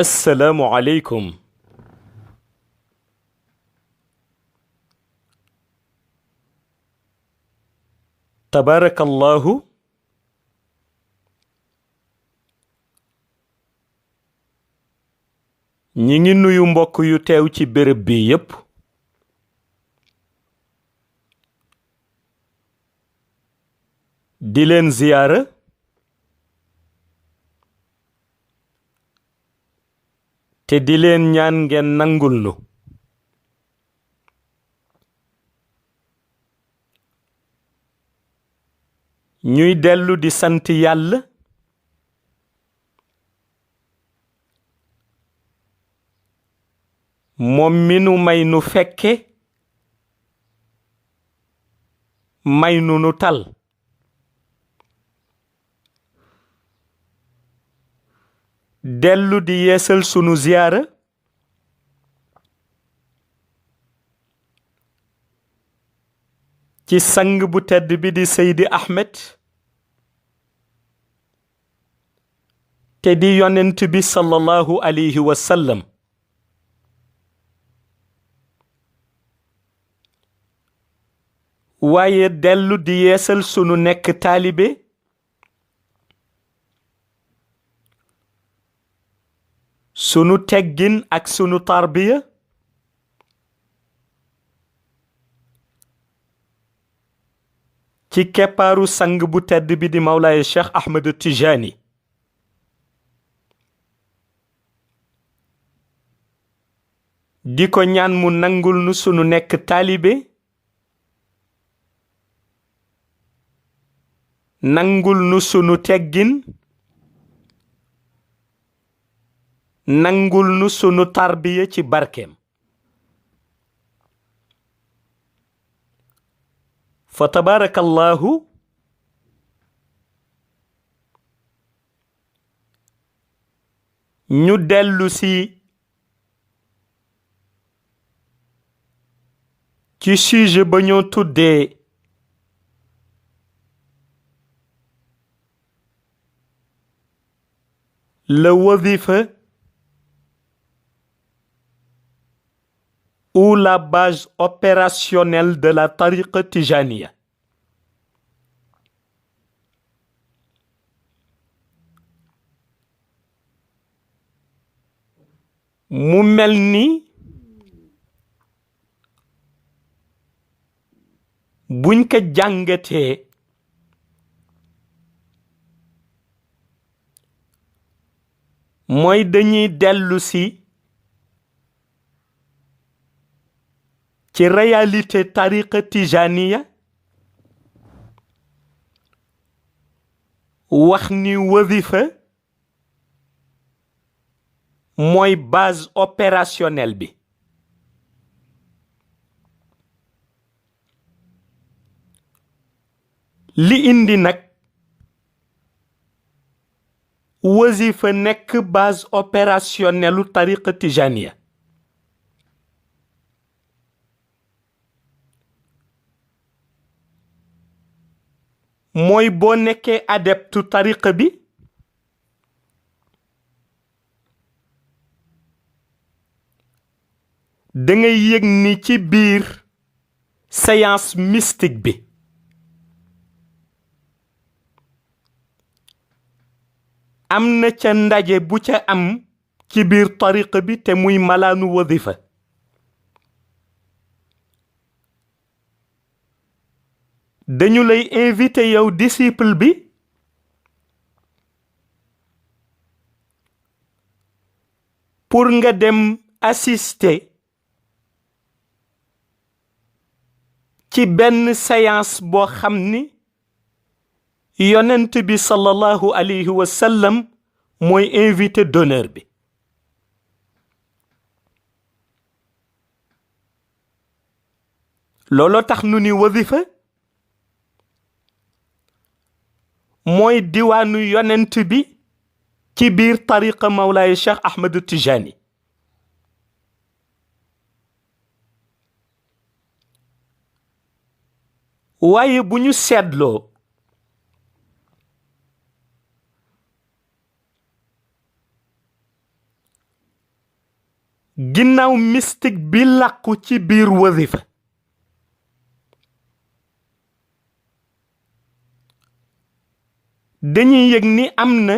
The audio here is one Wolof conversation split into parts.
السلام عليكم. تبارك الله. ñi ngi nuyu mbokk yu teew ci béréb bi yépp di leen ziyaara te di leen ñaan ngeen nangul nu ñuy dellu di sant Yàlla moom mi nu may nu fekke may nu tal dellu di yeesal sunu ziyaara ci sang bu tedd bi di Seydi Ahmed te di yonent bi sallallahu alayhi wa sallam waaye dellu di yeesal sunu nekk taalibe sunu teggin ak sunu tarbiya ci keppaaru sang bu tedd bi di Mawlaaya Cheikh Ahmed Tijani di ko ñaan mu nangul nu sunu nekk taalibe nangul nu sunu teggin nangul nu sunu tarbiya ci barkeem fa tabarakallahu ñu dellu ci sujet ba ñoo tuddee le wazifa ou la base opérationnelle de la tariqa tijaniya mu mel ni buñ ko jàngatee mooy dañuy dellu ci réalité tariqa tijaniya wax ni wazifa mooy base opérationnelle bi li indi nag wazifa nekk base opérationnelle u tariqa tijaniya mooy boo nekkee adeptu tariqa bi da ngay yëg ni ci biir séance mystique bi am na ca ndaje bu ca am ci biir tariqa bi te muy malaanu wazifa dañu lay invité yow disciple bi pour nga dem assister ci benn séance boo xam ni yonent bi sallallahu alayhi wa sallam mooy invité d'honneur bi looloo tax nu ni wazifa mooy diwaanu yonent bi ci biir tariqa Mawlaaya Cheikh Ahmed Tijani waaye bu ñu seetloo ginnaaw mystique bi làqu ci biir wazifa dañuy yëg ni am na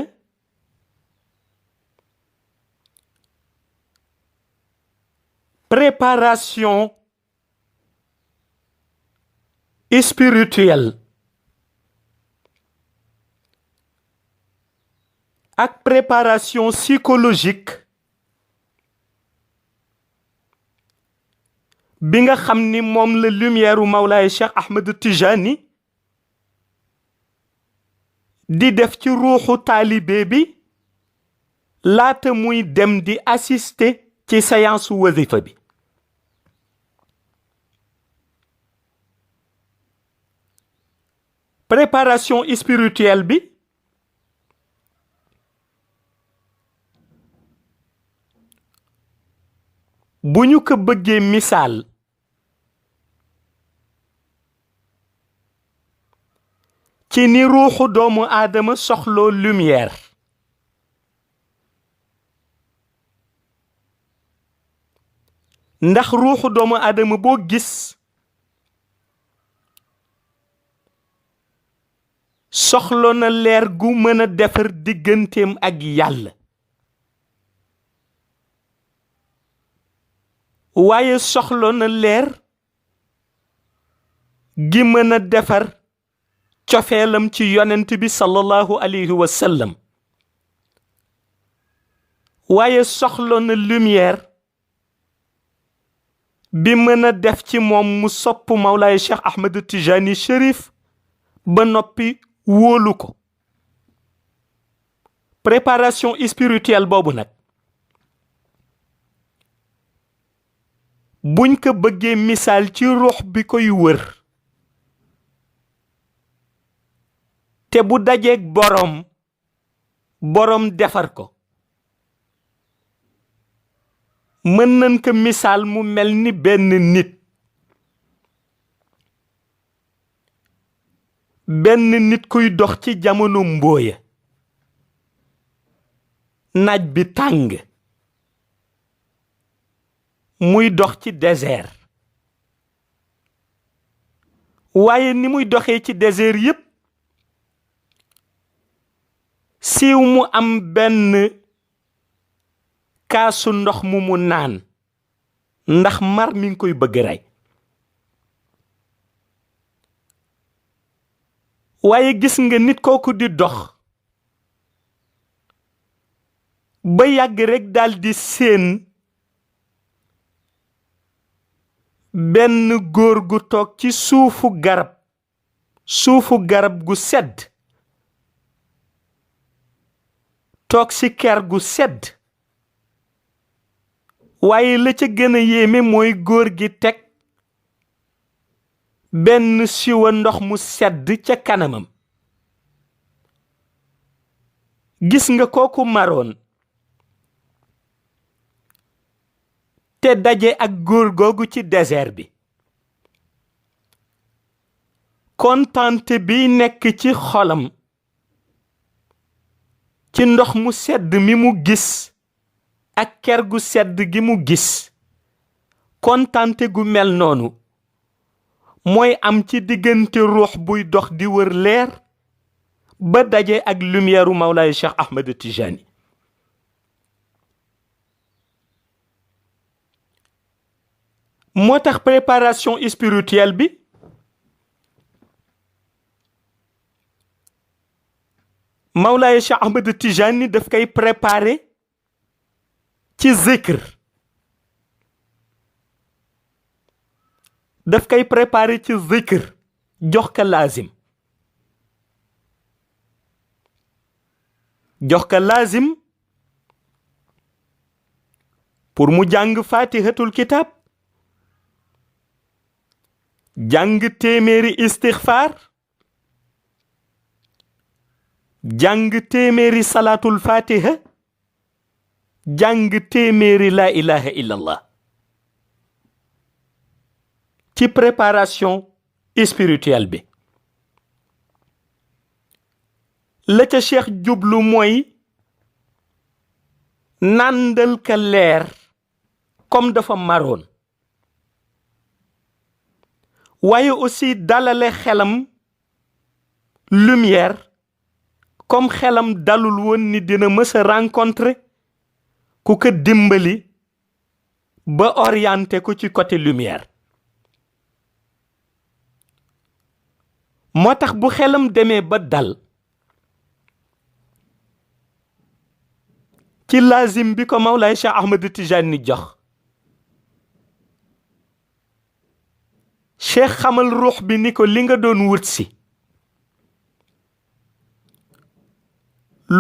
préparation spirituelle ak préparation psychologique bi nga xam ni moom la lumière u Mawlaay Cheikh Ahmed Tijani di def ci ruuxu taalibe bi laata muy dem di assister ci séance wazifa bi préparation spirituelle bi bu ñu ko bëggee misaal ci ni ruuxu doomu aadama soxloo lumière ndax ruuxu doomu aadama boo gis soxlo na leer gu mën a defar digganteem ak yàlla waaye soxlo na leer gi mën a defar cofeelam ci yonent bi sallallahu alayhi wa sallam waaye soxlo na lumière bi mën a def ci moom mu sopp Mawlaay Cheikh Ahmed Tijani Chérif ba noppi wóolu ko préparation spirituelle boobu nag buñ ko bëggee misaal ci ruux bi koy wër te bu dajeeg boroom defar ko mën nañ ko misaal mu mel ni benn nit kuy dox ci jamono mbooya naaj bi tàng muy dox ci désert waaye ni muy doxee ci désert yépp siiw mu am benn kaasu ndox mu naan ndax mar mi ngi koy bëgg rey waaye gis nga nit kooku di dox ba yàgg rekk daldi séen benn góor gu toog ci suufu garab gu sedd toog ci ker gu sedd waaye la ca gën a yéeme mooy góor gi teg benn siwa ndox mu sedd ca kanamam gis nga kooku maroon te daje ak góor googu ci désert bi kontante bi nekk ci xolam ci ndox mu sedd mi mu gis ak ker gu sedd gi mu gis kontante gu mel noonu mooy am ci diggante ruux buy dox di wër leer ba daje ak lumière u Mawlaay Cheikh Ahmed Tijani moo tax préparation spirituelle bi Mawlaay Cheikh Ahmed Tijani daf koy préparer ci zikr daf koy préparer ci zikr jox ko laazim pour mu jàng fatihatul kitab jàng téeméeri istixfaar jàng téeméeri salaatul fatiha jàng téeméeri la ilaha illallah ci préparation spirituelle bi la ca cheikh jublu mooy nàndal ka leer comme dafa maroon waaye aussi dalale xelam lumière comme xelam dalul woon ni dina mës a rencontrer ku ko dimbali ba orienté ko ci côté lumière moo tax bu xelam demee ba dal ci lazim bi ko Mawlaay Cheikh Ahmed Tijani jox cheikh xamal ruux bi ni ko li nga doon wut si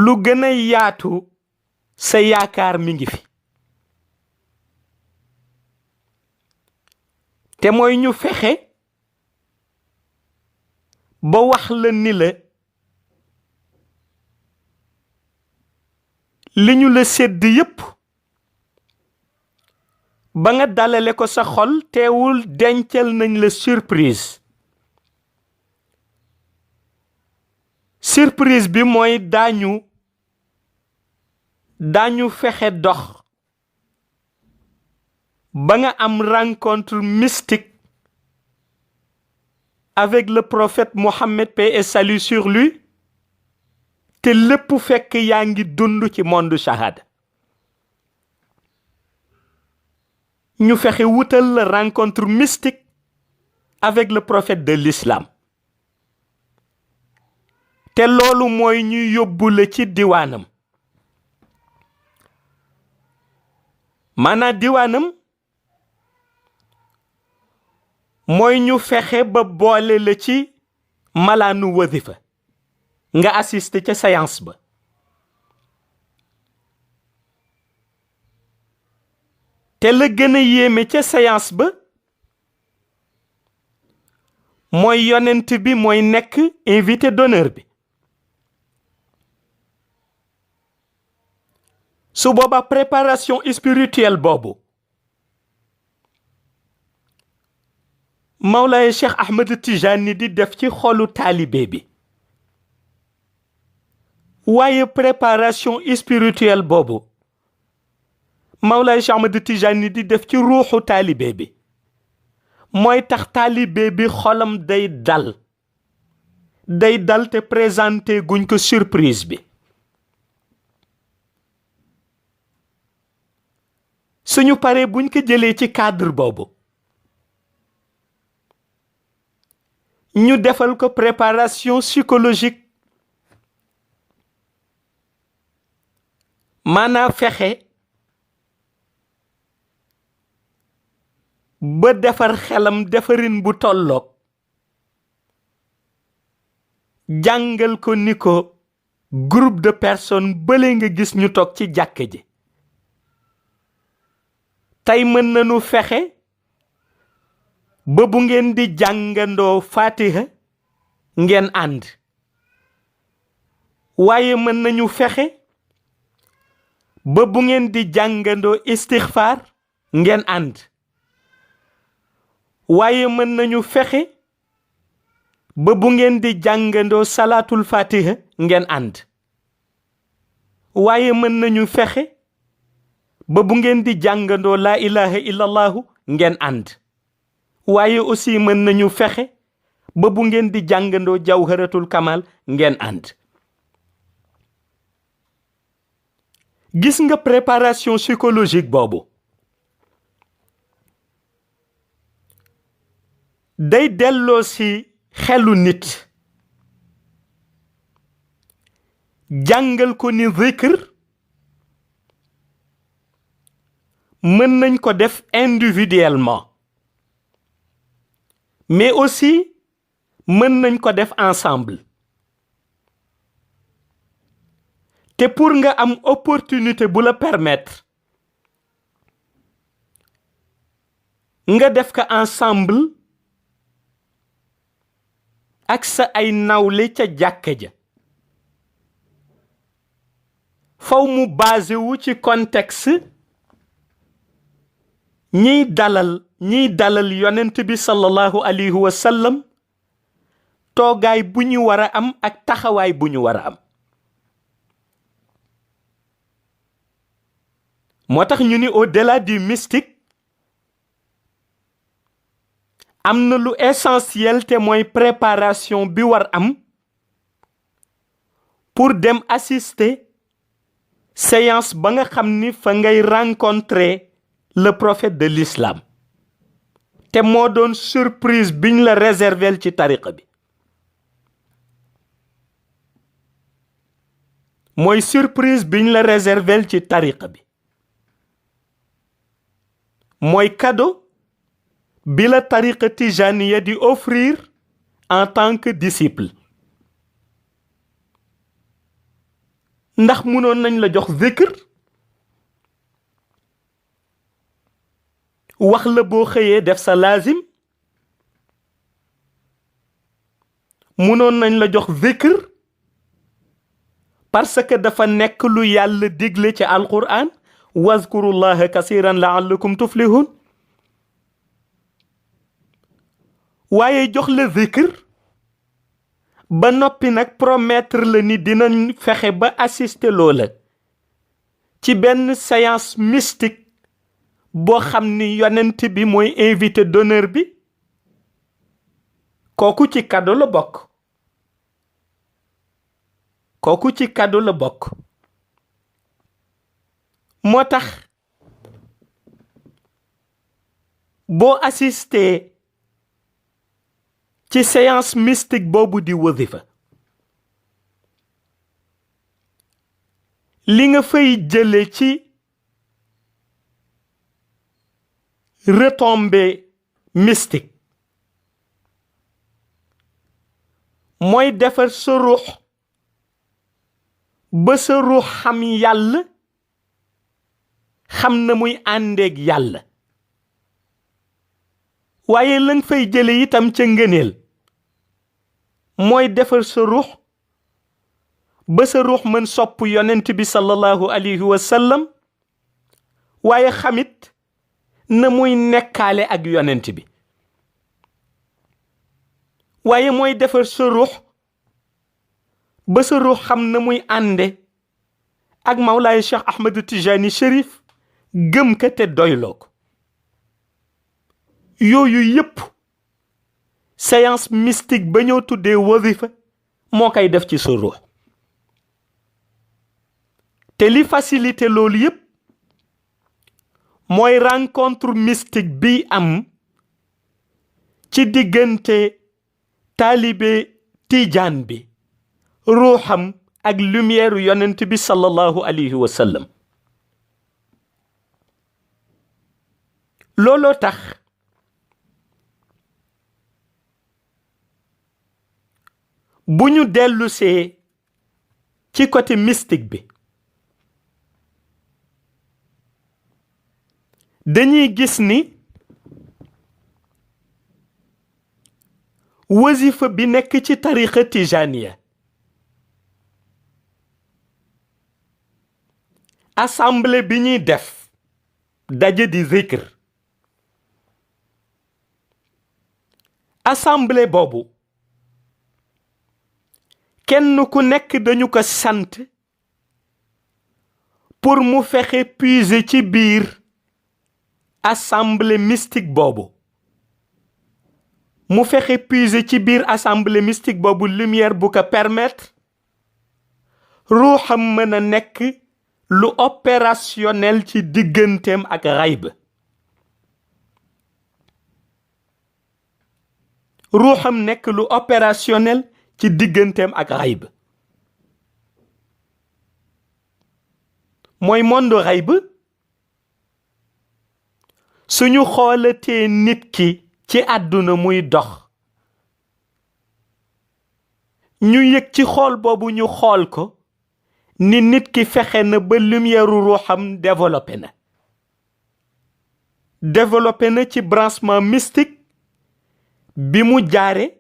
lu gën a yaatu sa yaakaar mi ngi fi te mooy ñu fexe ba wax la ni la li ñu la sédd yépp ba nga dalale ko sa xol teewul dencal nañ la surprise bi mooy daañu fexe dox ba nga am rencontre mystique avec le prophète Mohammed, paix et salut sur lui te lépp fekk yaa ngi dund ci monde shahada ñu fexe wutal la rencontre mystique avec le prophète de l'islam te loolu mooy ñu yóbbu la ci diwaanam maanaam diwaanam mooy ñu fexe ba boole la ci malaanu wasifa nga assister ca séance ba te la gën a yéeme ca séance ba mooy yonent bi mooy nekk invité d'honneur bi su booba préparation spirituelle boobu Mawlaay Cheikh Ahmed Tijani di def ci xolu taalibe bi waaye préparation spirituelle boobu Mawlaay Cheikh Ahmed Tijani di def ci ruuxu taalibe bi mooy tax taalibe bi xolam day dal te présenté guñ ko surprise bi suñu paree buñ ko jëlee ci cadre boobu ñu defal ko préparation psychologique maanaam fexe ba defar xelam defarin bu tolloog jàngal ko ni ko groupe de personnes bële nga gis ñu toog ci jàkka ji tey mën nañu fexe ba bu ngeen di jàngandoo Fatiha ngeen ànd waaye mën nañu fexe ba bu ngeen di jàngandoo istighfar ngeen ànd waaye mën nañu fexe ba bu ngeen di jàngandoo salatul Fatiha ngeen ànd waaye mën nañu fexe ba bu ngeen di jàngandoo la ilaha illallahu ngeen ànd waaye aussi mën nañu fexe ba bu ngeen di jàngandoo jawharatul kamal ngeen ànd gis nga préparation psychologique boobu day delloo ci xelu nit jàngal ko ni zikr mën nañ ko def individuellement mais aussi mën nañ ko def ensemble te pour nga am opportunité bu la permettre nga def ko ensemble ak sa ay nawle ca jàkka ja faw mu basé wu ci contexte ñiy dalal yonent bi sallallahu alayhi wa sallam toogaay bu ñu war a am ak taxawaay bu ñu war a am moo tax ñu ni au-delà du mystique am na lu essentiel te mooy préparation bi war am pour dem assister séance ba nga xam ni fa ngay rencontrer le prophète de l'islam te moo doon surprise biñ la réserver ci tariqa bi mooy surprise biñ la réserver ci tariqa bi mooy cadeau bi la tariqa tijaniya di offrir en tant que disciple ndax mënoon nañ la jox zikr wax la boo xëyee def sa lazim mënoon nañ la jox zikr parce que dafa nekk lu yàlla digle ci alquran wazkurullaha kasiran la'allakum tuflihun waaye jox la zikr ba noppi nag promettre la ni dinañ fexe ba assister loola ci benn séance mystique boo xam ni yonent bi mooy invité d'honneur bi kooku ci cadeau la bokk kooku ci cadeau la bokk moo tax boo assister ci séance mystique boobu di wazifa li nga fay jële ci retombée mystique mooy defar sa ruux ba sa ruux xam yàlla xam na muy àndeeg yàlla waaye lañ fay jële itam ca ngëneel mooy defar sa ruux ba sa ruux mën sopp yonent bi sallallahu alayhi wa sallam waaye xamit na muy nekkaale ak yonent bi waaye mooy defar sa ruux ba sa ruux xam na muy ànde ak Mawlaay Cheikh Ahmed Tijani Chérif gëm ka te doyloo ko yooyu yépp séance mystique ba ñoo tuddee wazifa moo koy def ci sa ruux te li facilité loolu yépp mooy rencontre mystique bi am ci diggante taalibe tijaan bi ruuxam ak lumière yonent bi sallallahu alayhi wa sallam looloo tax bu ñu dellusee ci côté mystique bi dañuy gis ni wazifa bi nekk ci tariqa tijaniya assemblée bi ñuy def daje di zikr assemblée boobu kenn ku nekk dañu ko sant pour mu fexe puiser ci biir assemblée mystique boobu mu fexe puiser ci biir assemblée mystique boobu lumière bu ko permettre ruuxam mën a nekk lu opérationnel ci digganteem ak xayb ruuxam nekk lu opérationnel ci digganteem ak xayb mooy monde xayb suñu xoolatee nit ki ci àdduna muy dox ñu yëg ci xool boobu ñu xool ko ni nit ki fexe na ba lumière ruuxam développé na ci branchement mystique bi mu jaare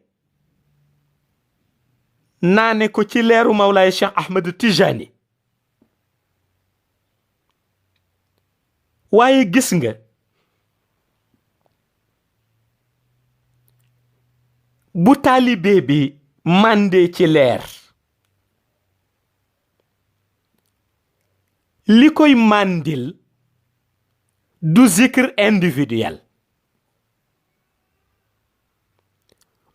naane ko ci leeru Mawlaay Cheikh Ahmed Tijani waaye gis nga bu taalibe bi màndee ci leer li koy màndil du zikr individuel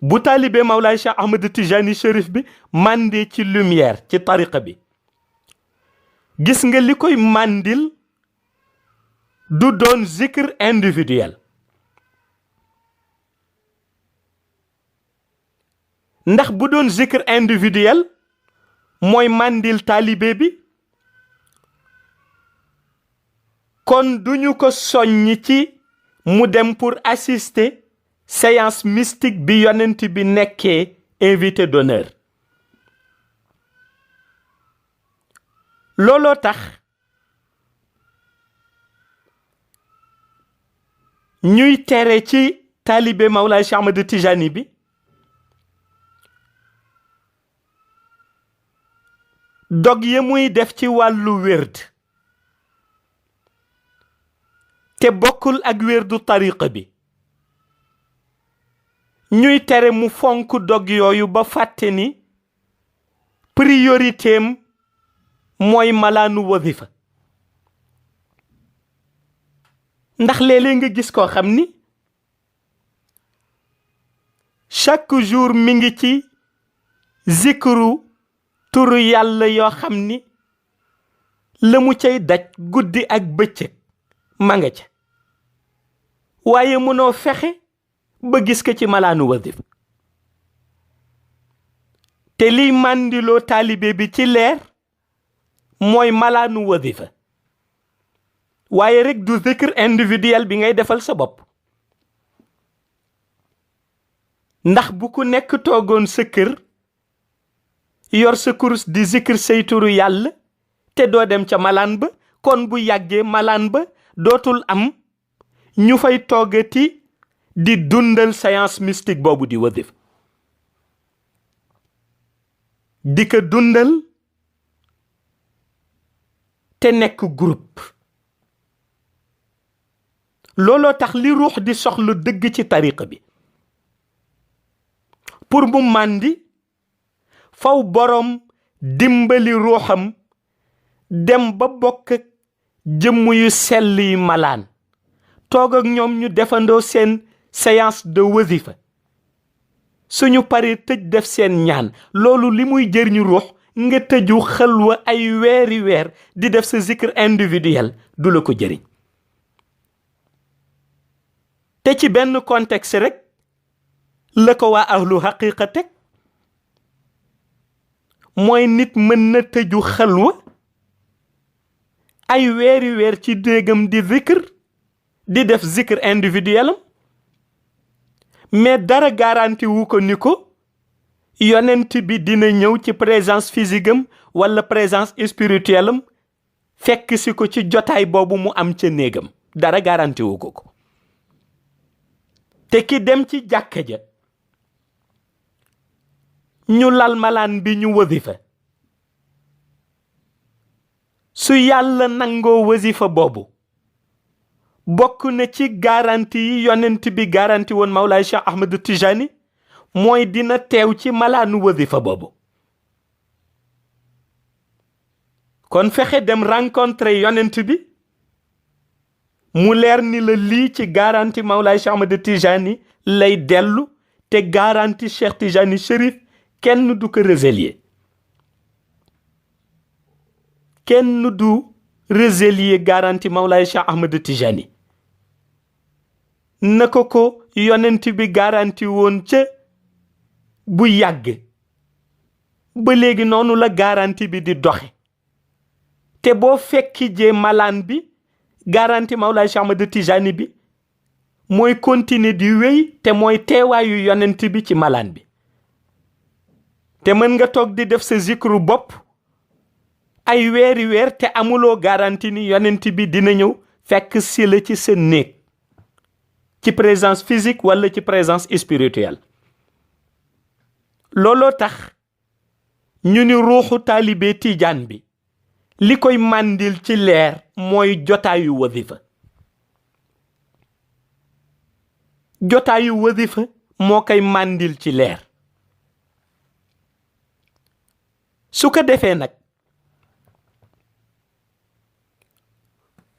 bu taalibe Mawlaay Cheikh Ahmed Tijani Chérif bi màndee ci lumière ci tariqa bi gis nga li koy màndil du doon zikr individuel ndax bu doon zikr individuel mooy màndil taalibe bi kon duñu ko soññ ci mu dem pour assister séance mystique bi yonent bi nekkee invité d'honneur looloo tax ñuy tere ci taalibe Mawlaay Cheikh Ahmed Tijani bi dog yi muy def ci wàllu wérd te bokkul ak wérdu tariqa bi ñuy tere mu fonk dog yooyu ba fàtte ni prioritéem mooy malaanu wazifa ndax léeg-léeg nga gis koo xam ni chaque jour mi ngi ci zikru turu yàlla yoo xam ni la mu cay daj guddi ak bëccëg ma nga ca waaye mënoo fexe ba gis ko ci malaanu wazif te liy màndiloo taalibe bi ci leer mooy malaanu wazifa waaye rek du zikr individuel bi ngay defal sa bopp ndax bu ku nekk toogoon sa kër yor sa kurus di zikr say turu yàlla te doo dem ca malaan ba kon bu yàggee malaan ba dootul am ñu fay toogati di dundal séance mystique boobu di wazif di ko dundal te nekk groupe looloo tax li ruux di soxlu dëgg ci tariqa bi pour mu màndi faw boroom dimbali ruuxam dem ba bokk ak jëmm yu sell yi malaan toog ak ñoom ñu defandoo seen séance de wazifa suñu paree tëj def seen ñaan loolu li muy jëriñu ruux nga tëju xalwa ay weeri weer di def sa zikr individuel du la ko jëriñ te ci benn contexte rek la ko waa ahlu haqiqa teg mooy nit mën na tëju xalwa ay weeri weer ci déegam di zikr di def zikr individuel am mais dara garanti wu ko ni ko yonent bi dina ñëw ci présence physique am wala présence spirituelle am fekk si ko ci jotaay boobu mu am ca néegam dara garanti wu ko te ki dem ci jàkka ja ñu lal malaan bi ñu wazifa su yàlla nangoo wazifa boobu bokk na ci garanti yi yonent bi garanti woon Mawlaay Cheikh Ahmed Tijani mooy dina teew ci malaanu wazifa boobu kon fexe dem rencontrer yonent bi mu leer ni la lii ci garanti Mawlaay Cheikh Ahmed Tijani lay dellu te garanti Cheikh Tijani Chérif kenn du ko résilier kenn du résilier garanti Mawlaay Cheikh Ahmed Tijani na ko yonent bi garanti woon ca bu yàgg ba léegi noonu la garanti bi di doxe te boo fekki jee malaan bi garanti Mawlaay Cheikh Ahmed Tijani bi mooy continuer di wéy te mooy teewaayu yonent bi ci malaan bi te mën nga toog di def sa zikru bopp ay weeri weer te amuloo garanti ni yonent bi dina ñëw fekk si la ci sa néeg ci présence physique wala ci présence spirituelle looloo tax ñu ni ruuxu taalibe tijaan bi li koy màndil ci leer mooy jotaayu wazifa moo koy màndil ci leer su ko defee nag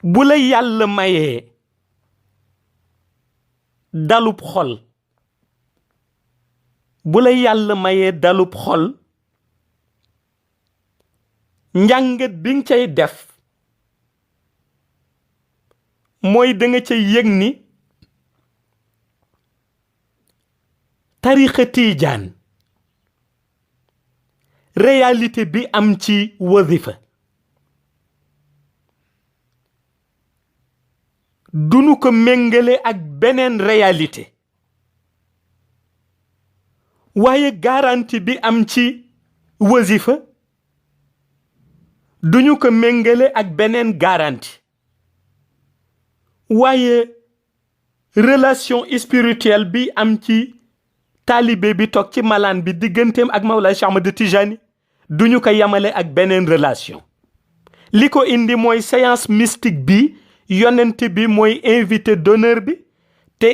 bu la yàlla mayee dalub xol bu la yàlla mayee dalub xol njàngat bi nga cay def mooy da nga cay yëg ni tariqa tiijaan réalité bi am ci wazifa dunu ko méngale ak beneen réalité waaye garantie bi am ci wazifa duñu ko méngale ak beneen garantie waaye relation spirituelle bi am ci taalibe bi toog ci malaan bi digganteem ak Mawlaay Cheikh Ahmad Tijani duñu ko yamale ak beneen relation li ko indi mooy séance mystique bi yonent bi mooy invité d'honneur bi te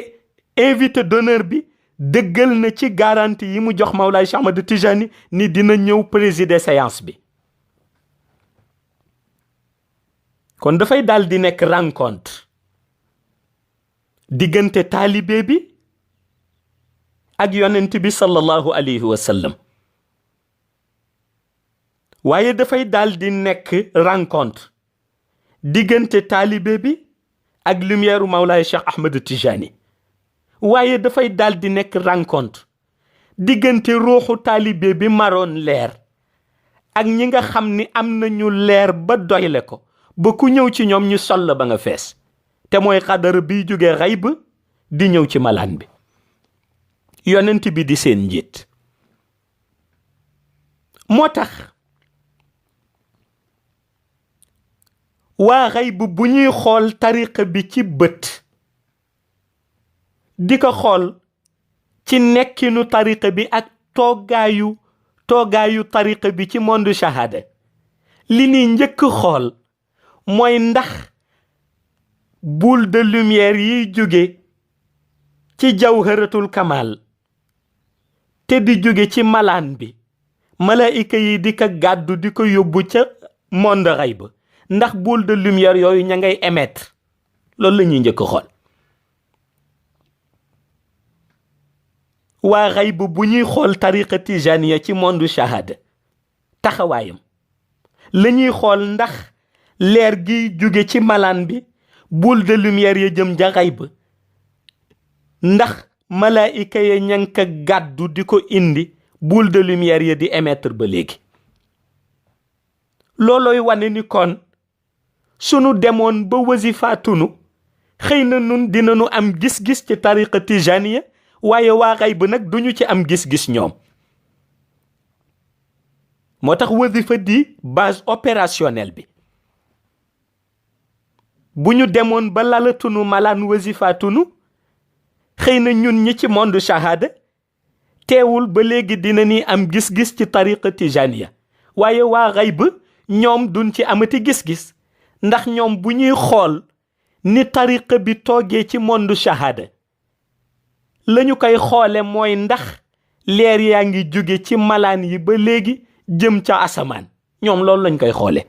invité d'honneur bi dëggal na ci garantie yi mu jox Mawlaay Cheikh Ahmad Tijani ni dina ñëw présider séance bi kon dafay daal di nekk rencontre diggante taalibe bi ak yonent bi sallallahu alayhi wa sallam waaye dafay daal di nekk rencontre diggante taalibe bi ak lumière Mawlaay Cheikh Ahmad Tijani waaye dafay daal di nekk rencontre diggante ruuxu taalibe bi maroon leer ak ñi nga xam ni am nañu leer ba doyle ko ba ku ñëw ci ñoom ñu sol la ba nga fees te mooy xadar biy jóge xayb di ñëw ci malaan bi yonent bi di seen njiit moo tax waa xayb bu ñuy xool tariqa bi ci bët di ko xool ci nekkinu tariqa bi ak toogaayu tariqa bi ci monde shahada li ni njëkk xool mooy ndax boule de lumière yiy jóge ci jawharatul kamal te di jóge ci malaan bi malaayika yi di ko gàddu di ko yóbbu ca monde xayb ndax boule de lumière yooyu ña ngay émettre loolu la ñuy njëkk xool waa xayb bu ñuy xool tariqa tijaniya ci monde shahada taxawaayam la ñuy xool ndax leer gi jóge ci malaan bi boule de lumière ya jëm ja xayb ndax malaayika ya ña ngi ko gàddu di ko indi boule de lumière ya di émettre ba léegi loolooy wane ni kon sunu demoon ba wasifaatunu xëy na nun dinañu am gis-gis ci tariqa tijaniya waaye waa xayb nag duñu ci am gis-gis ñoom moo tax wasifa di base opérationnelle bi bu ñu demoon ba lalatunu malaan wasifaatunu xëy na ñun ñi ci monde shahada teewul ba léegi dina ni am gis-gis ci tariqa tijaniya waaye waa xayb ñoom duñ ci amati gis-gis ndax ñoom bu ñuy xool ni tariqa bi toogee ci monde shahada lañu koy xoole mooy ndax leer yaa ngi jóge ci malaan yi ba léegi jëm ca asamaan ñoom loolu lañ koy xoole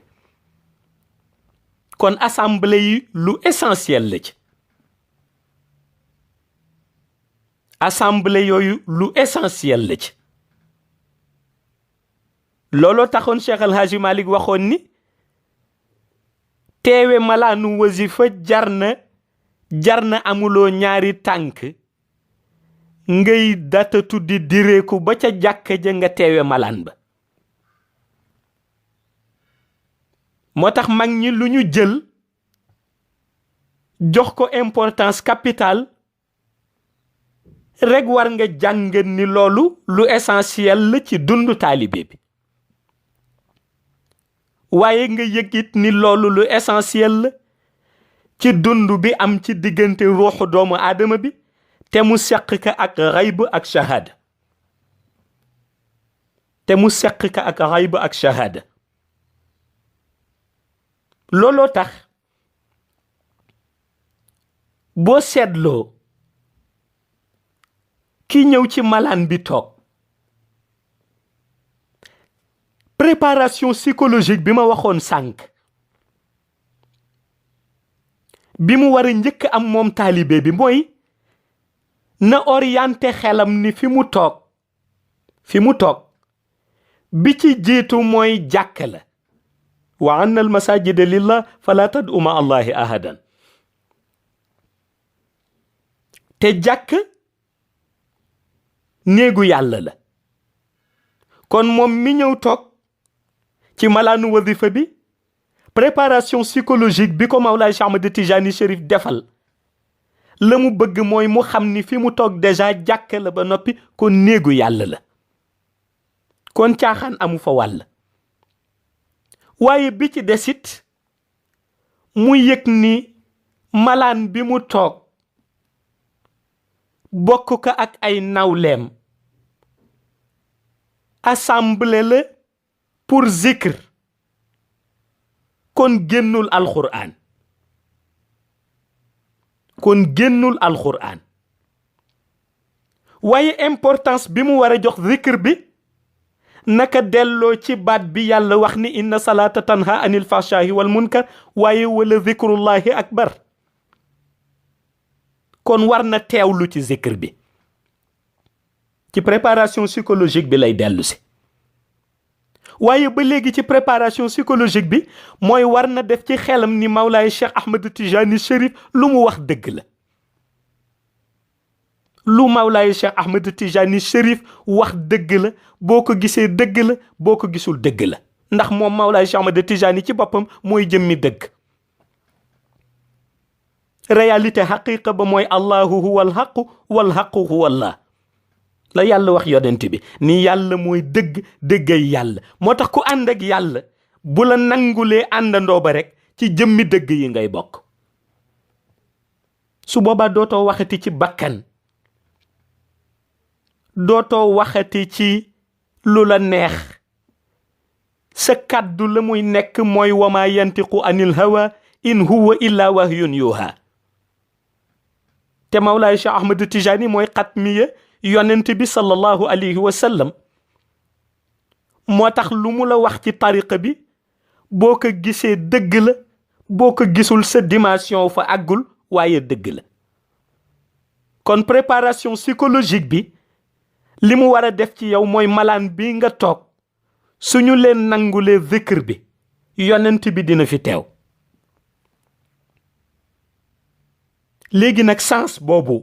kon assemblée yi lu essentiel la ci assemblée yooyu lu essentiel la ci looloo taxoon Cheikh El Hadji Malick waxoon ni teewe malaanu wasifa jar na amuloo ñaari tànk ngay datatu di direeku ba ca jàkka ja nga teewe malaan ba moo tax mag ñi lu ñu jël jox ko importance capitale rek war nga jàngat ni loolu lu essentiel la ci dundu taalibe bi waaye nga yëgit ni loolu lu essentiel la ci dund bi am ci diggante ruuxu doomu aadama bi te mu seq ka ak xayb ak shahada looloo tax boo seetloo ki ñëw ci malaan bi toog préparation psychologique bi ma waxoon sànq bi mu war a njëkk am moom taalibe bi mooy na orienté xelam ni fi mu toog fi mu toog bi ci jiitu mooy jàkk la wa anna al masajida lillah fala tad'u ma allahi ahadan te jàkk néegu yàlla la kon moom mi ñëw toog ci malaanu wadifa bi préparation psychologique bi ko Mawlaay Cheikh Ahmed Tijani Chérif defal la mu bëgg mooy mu xam ni fi mu toog déjà jàkk la ba noppi kon néegu yàlla la kon caaxaan amu fa wàll waaye bi ci desit mu yëg ni malaan bi mu toog bokk ko ak ay nawleem assemblée la pour zikr kon génnul alxuraan waaye importance bi mu war a jox zikr bi naka delloo ci baat bi yàlla wax ni inna salaata tanha anil fahshahi wal munkar waaye wala zikrullahi akbar kon war na teewlu ci zikr bi ci préparation psychologique bi lay dellu si waaye ba léegi ci préparation psychologique bi mooy war na def ci xelam ni Mawlaay Cheikh Ahmed Tijani Chérif lu mu wax dëgg la lu Mawlaay Cheikh Ahmed Tijani Chérif wax dëgg la boo ko gisee dëgg la boo ko gisul dëgg la ndax moom Mawlaay Cheikh Ahmed Tijani ci boppam mooy jëmmi dëgg réalité xaqiqa ba mooy allahu huwa alxaqu walxaqu huwa allah la yàlla wax yonent bi ni yàlla mooy dëgg dëggay yàlla moo tax ku ànd ak yàlla bu la nangulee àndandoo ba rek ci jëmmi dëgg yi ngay bokk su boobaa dootoo waxati ci bakkan dootoo waxati ci lu la neex sa kàddu la muy nekk mooy wama yantiqu anil hawa in huwa illa wahyun yuha te Mawlaay Cheikh Ahmed Tijani mooy xatmiya yonent bi sallallahu alayhi wa sallam moo tax lu mu la wax ci tariqa bi boo ko gisee dëgg la boo ko gisul sa dimension fa àggul waaye dëgg la kon préparation psychologique bi li mu war a def ci yow mooy malaan bi nga toog suñu leen nangulee zikr bi yonent bi dina fi teew léegi nag sens boobu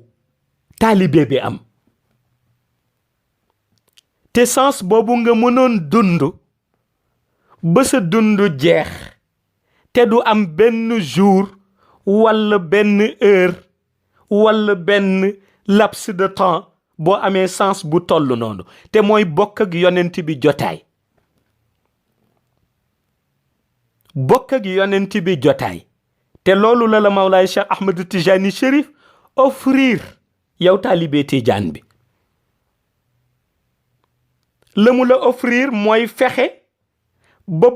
taalibe bi am te sens boobu nga mënoon dund ba sa dund jeex te du am benn jour walla benn heure walla benn laps de temps boo amee sens bu toll noonu te mooy bokk ak yonent bi jotaay te loolu la Mawlaay Cheikh Ahmed Tijani Chérif offrir yow taalibe Tijaan bi la mu la offrir mooy fexe ba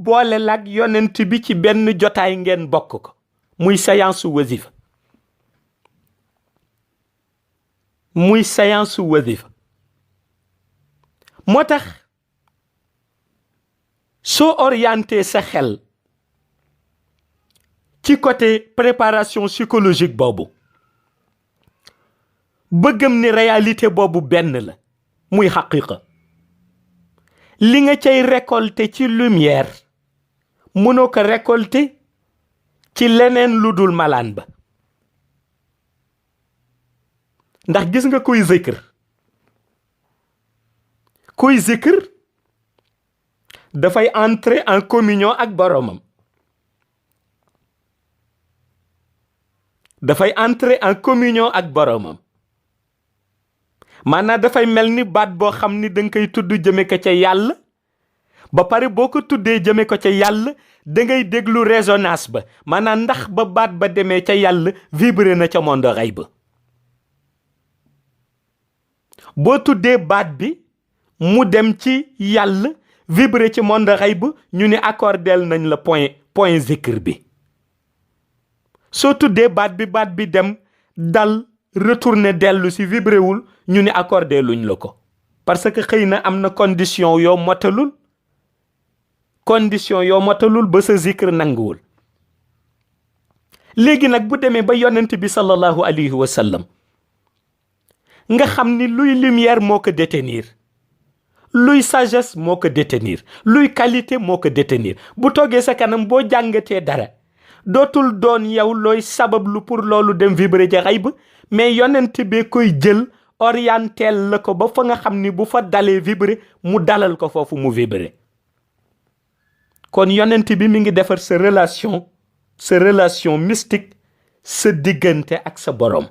boole lag yonent bi ci benn jotaay ngeen bokk ko muy séance su wasifa moo tax soo orienté sa xel ci côté préparation psychologique boobu bëggam ni réalité boobu benn la muy xaqiqa li nga cay récolter ci lumière mënoo ko récolter ci leneen lu dul malaan ba ndax gis nga kuy zikr dafay entrer en communion ak boromam maanaam dafay mel ni baat boo xam ni danga koy tudd jëme ko ca yàlla ba pare boo ko tuddee jëme ko ca yàlla da ngay déglu résonance ba maanaam ndax ba baat ba demee ca yàlla vibré na ca monde xay ba boo tuddee baat bi mu dem ci yàlla vibré ci monde xay ba ñu ni accordel nañ la point zikr bi soo tuddee baat bi dem dal retourner dellu si vibré wul ñu ni accordé luñ la ko parce que xëy na am na condition yoo motalul ba sa zikr nanguwul léegi nag bu demee ba yonent bi sallallahu alayhi wa sallam nga xam ni luy lumière moo ko détenir luy sagesse moo ko détenir luy qualité moo ko détenir bu toogee sa kanam boo jàngatee dara dootul doon yow looy sabablu pour loolu dem vibrer ja xayb mais yonent bee koy jël orientel la ko ba fa nga xam ni bu fa dalee vibrer mu dalal ko foofu mu vibrer kon yonent bi mi ngi defar sa relation mystique sa diggante ak sa borom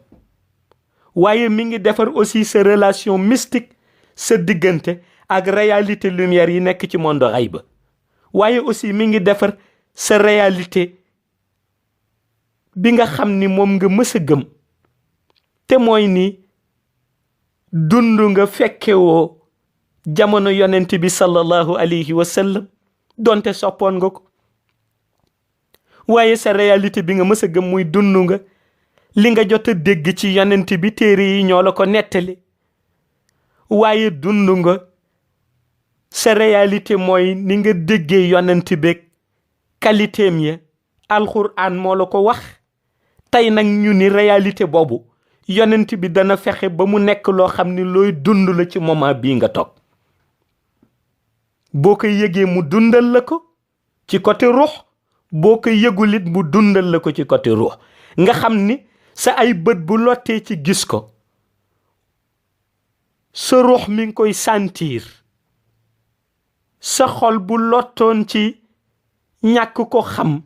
waaye mi ngi defar aussi sa relation mystique sa diggante ak réalité lumière yi nekk ci monde xayb waaye aussi mi ngi defar sa réalité bi nga xam ni moom nga mës a gëm te mooy ni dund nga fekkewoo jamono yonent bi sallallahu alayhi wa sallam donte soppoon nga ko waaye sa réalité bi nga mës a gëm muy dund nga li nga jot a dégg ci yonent bi téere yi ñoo la ko nettali waaye dund nga sa réalité mooy ni nga déggee yonent beeg qualitéem ya alxuraan moo la ko wax tey nag ñu ni réalité boobu yonent bi dana fexe ba mu nekk loo xam ni looy dund la ci moment bii nga toog boo ko yëgee mu dundal la ko ci côté ruux boo ko yëgul it mu dundal la ko ci côté ruux nga xam ni sa ay bët bu lottee ci gis ko sa ruux mi ngi koy sentir sa xol bu lottoon ci ñàkk ko xam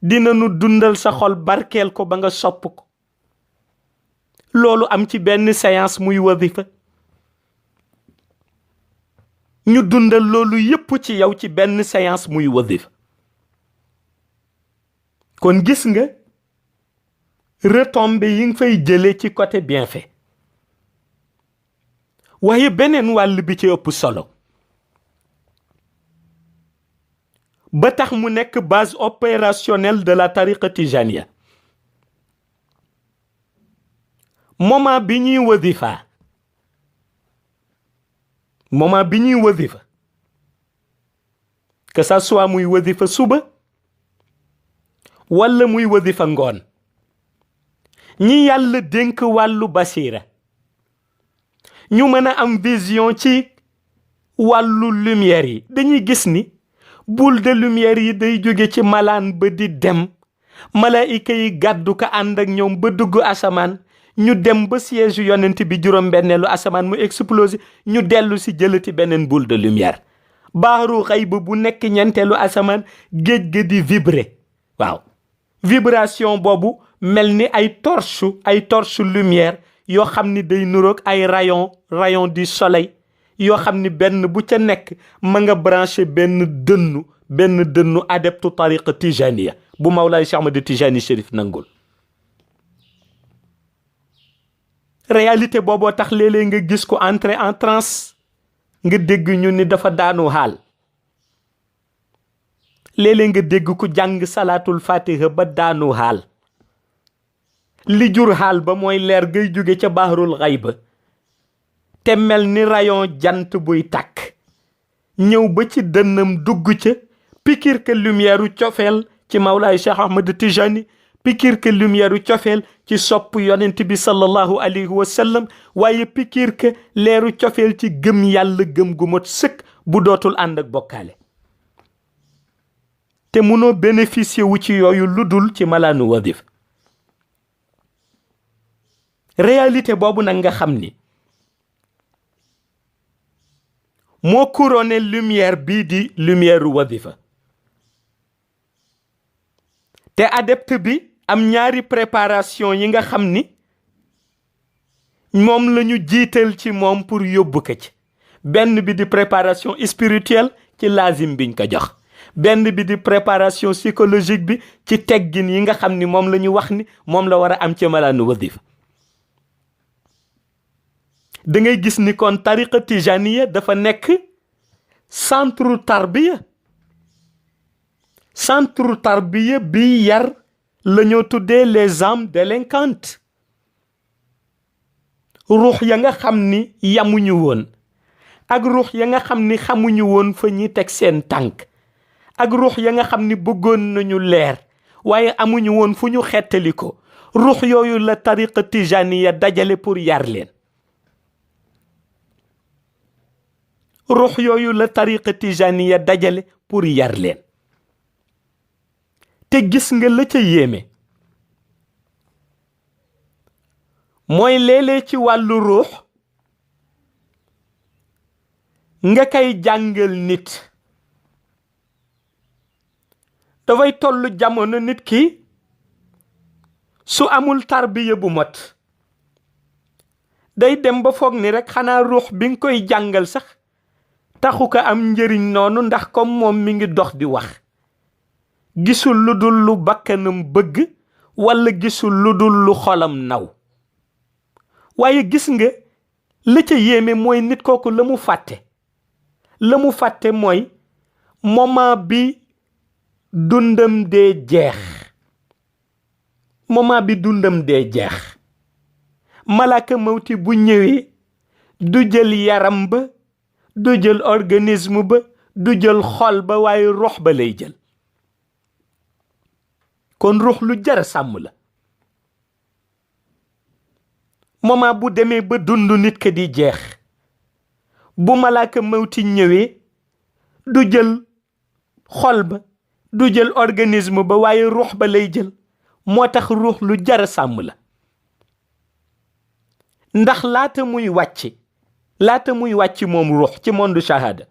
dina nu dundal sa xol barkeel ko ba nga sopp ko loolu am ci benn séance muy wazifa ñu dundal loolu yépp ci yow ci benn séance muy wazifa kon gis nga retombées yi nga fay jëlee ci côté bienfait waaye beneen wàll bi ci ëpp solo ba tax mu nekk base opérationnelle de la tariqa tijaniya moment bi ñuy wazifa que ça soit muy wazifa suba wala muy wazifa ngoon ñi yàlla dénk wàllu basira ñu mën a am vision ci wàllu lumière yi dañuy gis ni boule de lumière yi day jóge ci malaan ba di dem malaayika yi gàddu ko ànd ak ñoom ba dugg asamaan ñu dem ba siège yonent bi juróom-benneelu asamaan mu explosé ñu dellu si jëlati beneen boule de lumière baaru xayb bu nekk ñeenteelu asamaan géej ga di vibrer waaw vibration boobu mel ni ay torche lumière yoo xam ni day nuroog ay rayon du soleil yoo xam ni benn bu ca nekk ma nga branché benn dënnu adeptu tariqa tijaniya bu Mawlaay Cheikh Ahmad Tijani Chérif nangul réalité booboo tax léeg-léeg nga gis ko entrer en transe nga dégg ñu ni dafa daanu xaal léeg-léeg nga dégg ku jàng salaatul fatiha ba daanu xaal li jur xaal ba mooy leer gay jóge ca bahrul xayba te mel ni rayon jant buy tàkk ñëw ba ci dënnam dugg ca pikir que lumière u cofeel ci Mawlaay Cheikh Ahmad Tijani pikir que lumière u cofeel ci sopp yonent bi sallallahu alayhi wa sallam waaye pikir que leeru cofeel ci gëm yàlla gëm gu mot sëkk bu dootul ànd ak bokkaale te munoo bénéficier wu ci yooyu lu dul ci malaanu wadif réalité boobu nag nga xam ni moo couronné lumière bii di lumière wadifa te adepte bi am ñaari préparation yi nga xam ni moom la ñu jiital ci moom pour yóbbu ko ci benn bi di préparation spirituelle ci lazim biñ ko jox benn bi di préparation psychologique bi ci teggin yi nga xam ni moom la ñu wax ni moom la war a am ci malaanu wadifa da ngay gis ni kon tariqa tijaniya dafa nekk centre tarbiya bi yar la ñoo tuddee les âmes délinquantes ruux ya nga xam ni yamuñu woon ak ruux ya nga xam ni xamuñu woon fa ñi teg seen tànk ak ruux ya nga xam ni bëggoon nañu leer waaye amuñu woon fu ñu xettali ko ruux yooyu la tariqa tijaniya dajale pour yar leen ruux yooyu la tariqa tijaniya dajale pour yar leen. te gis nga la ca yéeme mooy léeg-léeg ci wàllu ruux nga kay jàngal nit dafay tollu jamono nit ki su amul tarbiya bu mot day dem ba foog ni rek xanaa ruux bi nga koy jàngal sax taxu ko am njëriñ noonu, ndax comme moom mi ngi dox di wax gisul lu dul lu bakkanam bëgg walla gisul lu dul lu xolam naw. waaye gis nga la ca yéeme mooy nit kooku la mu fàtte mooy moment bi dundam dee jeex malaaka mawti bu ñëwee du jël yaram ba, du jël organisme ba, du jël xol ba, waaye ruux ba lay jël. kon ruux lu jara sàmm la. moment bu demee ba dund nit ka di jeex, bu malaaka mawti ñëwee du jël xol ba, du jël organisme ba, waaye ruux ba lay jël. moo tax ruux lu jara sàmm la. ndax laata muy wàcc moom ruux ci monde shahada,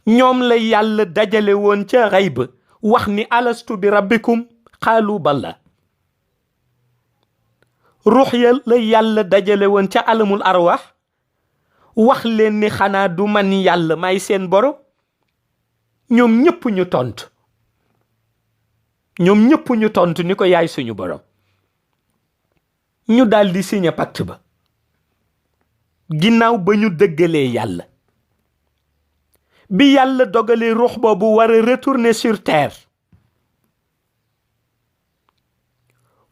ñoom la yàlla dajale woon ca xayb wax ni alastu bi rabbikum xaalu balla. ruux ya la yàlla dajale woon ca alamul arwaax wax leen ni xanaa du man yàlla may seen borom. ñoom ñëpp ñu tontu ni ko yaay suñu borom. ñu daldi signé pacte ba ginnaaw ba ñu dëggalee yàlla. bi yàlla dogalee ruux boobu war a retourner sur terre,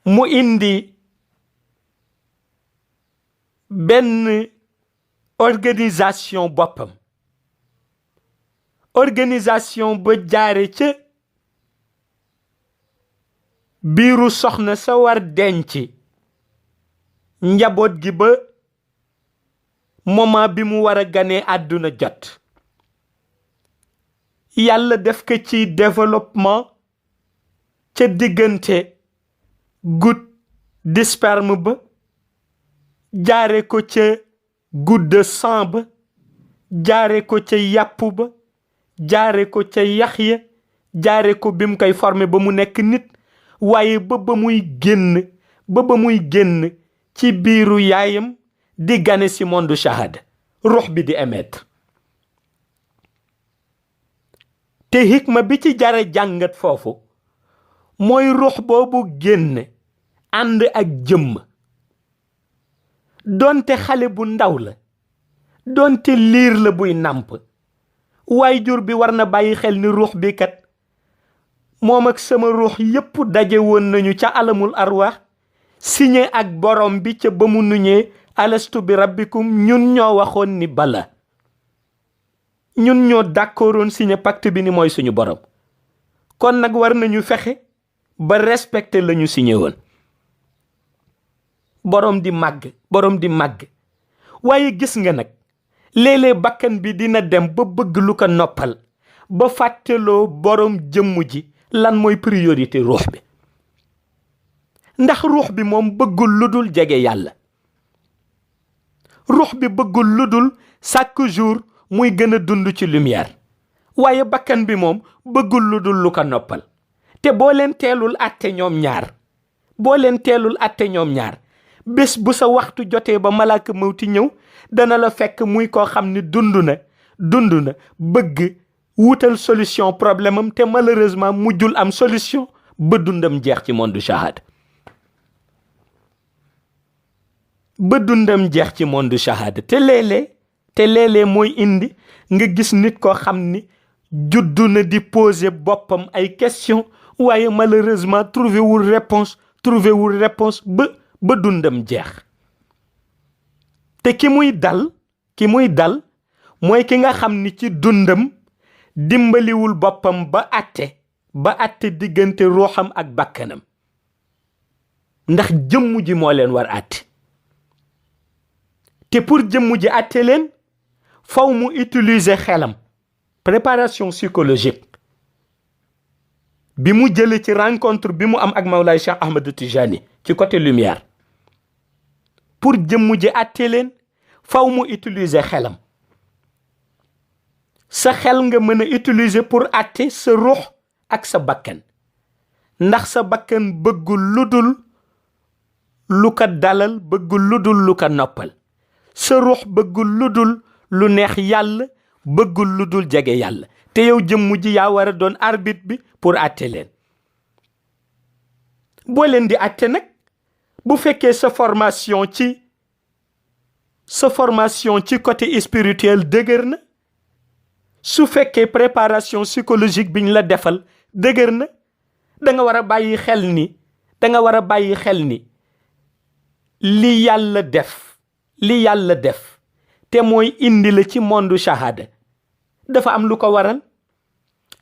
mu indi benn organisation boppam. organisation ba jaare ca biiru soxna sa war denc njaboot gi ba moment bi mu war a ganee àdduna jot. yàlla def ko ci développement ca diggante goutte de sperme ba, jaare ko ca goutte de sang ba, jaare ko ca yàpp ba, jaare ko ca yax ya, jaare ko bi mu koy formé ba mu nekk nit, waaye ba muy génn ci biiru yaayam di gane si monde shahada, ruux bi di émettre. te hikma bi ci jara jàngat foofu mooy ruux boobu génn ànd ak jëmm, doonte xale bu ndaw la, doonte liir la buy nàmp, waajur bi war na bàyyi xel ni ruux bi kat moom ak sama ruux yépp daje woon nañu ca alamul arwaax, signé ak borom bi ca ba mu nuñee alastu bi rabbikum. ñun ñoo waxoon ni bala, ñun ñoo d'accordoon signé pacte bi ni mooy suñu borom. kon nag war nañu fexe ba respecter la ñu signé woon. borom di màgg waaye gis nga nag léeg-léeg bakkan bi dina dem ba bëgg lu ko noppal, ba fàtteloo borom jëmm ji lan mooy priorité ruux bi. ndax ruux bi moom bëggul lu dul jege yàlla. ruux bi bëggul lu dul chaque jour muy gën a dund ci lumière. waaye bakkan bi moom bëggul lu dul lu ko noppal. te boo leen teelul àtte ñoom ñaar bés bu sa waxtu jotee ba malaaka mawti ñëw, dana la fekk muy koo xam ni dund na bëgg wutal solution problème am, te malheureusement mujjul am solution ba dundam jeex ci monde shahada. te léeg-léeg mooy indi nga gis nit koo xam ni juddu na di poser boppam ay question, waaye malheureusement trouvé wul réponse ba dundam jeex. te ki muy dal mooy ki nga xam ni ci dundam dimbaliwul boppam ba àtte diggante ruuxam ak bakkanam, ndax jëmm ji moo leen war àtte. te pour jëmm ji àtte leen faw mu utiliser xelam. Préparation psychologique bi mu jële ci rencontre bi mu am ak Mawlaay Cheikh Ahmed Tijani ci côté lumière, pour jëmm ji àtte leen faw mu utiliser xelam. sa xel nga mën a utiliser pour àtte sa ruux ak sa bakkan, ndax sa bakkan bëggul ludul lu ko dalal, bëggul ludul lu ko noppal. sa ruux bëggul ludul lu neex yàlla, bëggul ludul jege yàlla. te yow jëmm ji yaa war a doon arbitre bi pour àtte leen. boo leen di àtte nag, bu fekkee sa formation ci côté spirituel dëgër na, su fekkee préparation psychologique biñ la defal dëgër na, da nga war a bàyyi xel ni li yàlla def te mooy indi la ci monde shahada dafa am lu ko waral.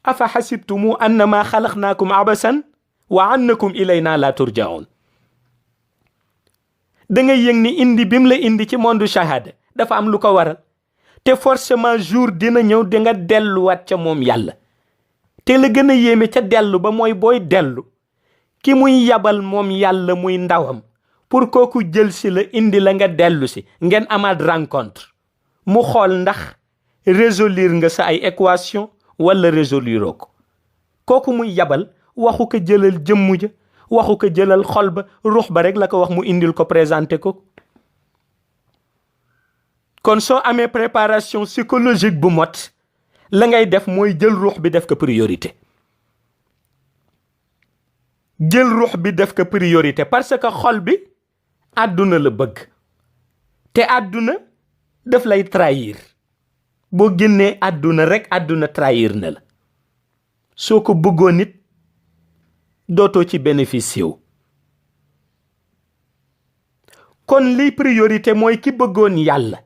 afa xasibtumu annama xalaqnaakum abasan wa annakum ilayna la turjaun. da ngay yëg ni indi bim la indi ci monde shahada dafa am lu ko waral, te forcément jour dina ñëw di nga delluwaat ca moom yàlla. te la gën a yéeme ca dellu ba mooy booy dellu ki muy yabal moom yàlla muy ndawam pour kooku jël si la indi la nga dellu si ngeen amaat rencontre mu xool ndax résoudre nga sa ay équation wala résoudre ko. kooku muy yabal waxu ko jëlal jëmmu ja, waxu ko jëlal xol ba, ruux ba rek la ko wax mu indil ko présenté ko. kon soo amee préparation psychologique bu mot, la ngay def mooy jël ruux bi def ko priorité. jël ruux bi def ko priorité parce que xol bi àdduna la bëgg, te àdduna daf lay trahir. boo génnee àdduna rek àdduna trahir na la. soo ko bëggoon nit dootoo ci bénéficier wu. kon liy priorité mooy ki bëggoon yàlla.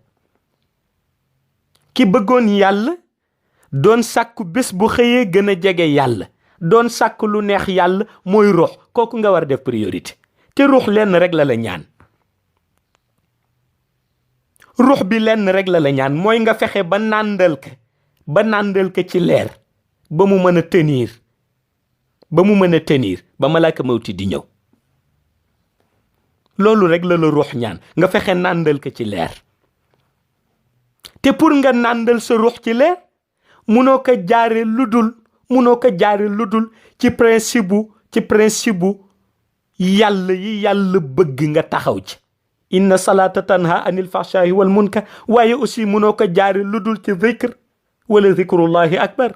ki bëggoon yàlla doon sàkku bés bu xëyee gën a jege yàlla, doon sàkku lu neex yàlla mooy ruux. kooku nga war def priorité. te ruux lenn rek la la ñaan. ruux bi lenn rek la la ñaan mooy nga fexe ba nàndal ka ci leer ba mu mën a tenir ba malaaka mawti di ñëw. loolu rek la ruux ñaan, nga fexe nàndal ko ci leer. te pour nga nàndal sa ruux ci leer munoo ko jaare ludul ci principe bu yàlla yi yàlla bëgg nga taxaw ci. inna salata tanha anil fahshahi wal munkar. waaye aussi munoo ko jaare ludul ci zikr wala zikrullahi akbar.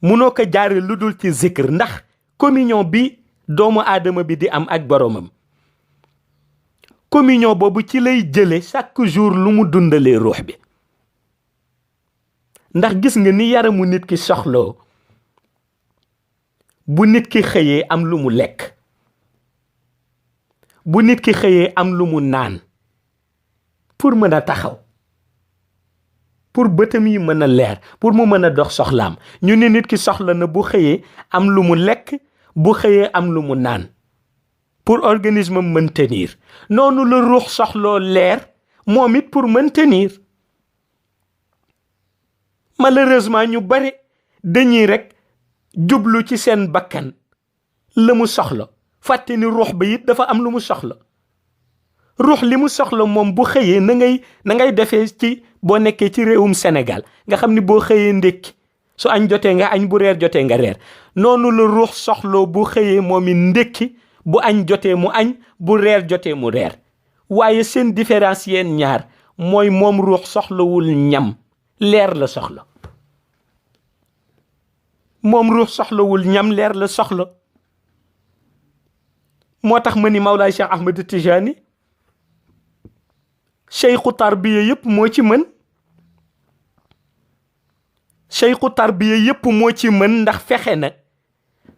munoo ko jaare ludul ci zikr, ndax communion bi doomu aadama bi di am ak boromam, communion boobu ci lay jële chaque jour lu mu dundalee ruux bi. ndax gis nga ni yaramu nit ki soxloo bu nit ki xëyee am lu mu lekk, bu nit ki xëyee am lu mu naan pour mën a taxaw, pour bëtam yi mën a leer, pour mu mën a dox soxlaam. ñu ne nit ki soxla na bu xëyee am lu mu lekk, bu xëyee am lu mu naan pour organisme mën tenir. noonu la ruux soxloo leer moom it pour mën tenir. malheureusement ñu bari dañuy rek jublu ci seen bakkan la mu soxla, fàtte ni ruux ba it dafa am lu mu soxla. ruux li mu soxla moom bu xëyee na ngay defee ci boo nekkee ci réewum Sénégal nga xam ni boo xëyee ndékki, su añ jotee nga añ, bu reer jotee nga reer. noonu la ruux soxloo bu xëyee moom it ndékki, bu añ jotee mu añ, bu reer jotee mu reer. waaye seen différence yeen ñaar mooy moom ruux soxlawul ñam, leer la soxla. moom ruux soxlawul ñam, leer la soxla. moo tax ma ni Mawlaay Cheikh Ahmed Tijani cheikhu tarbiya yépp moo ci mën. cheikhu tarbiya yépp moo ci mën, ndax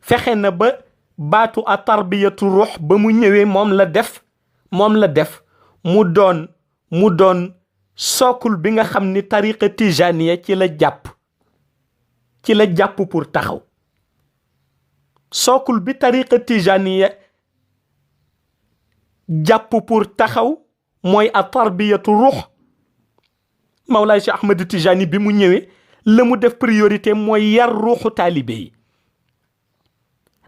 fexe na ba baatu a tarbiyatu ruux ba mu ñëwee moom la def mu doon sookul bi nga xam ni tariqa tijaniya ci la jàpp pour taxaw. sookul bi tariqa tijaniya jàpp pour taxaw mooy a tarbiyatu ruux. Mawlaay Cheikh Ahmed Tijani bi mu ñëwee la mu def priorité mooy yar ruuxu taalibe yi,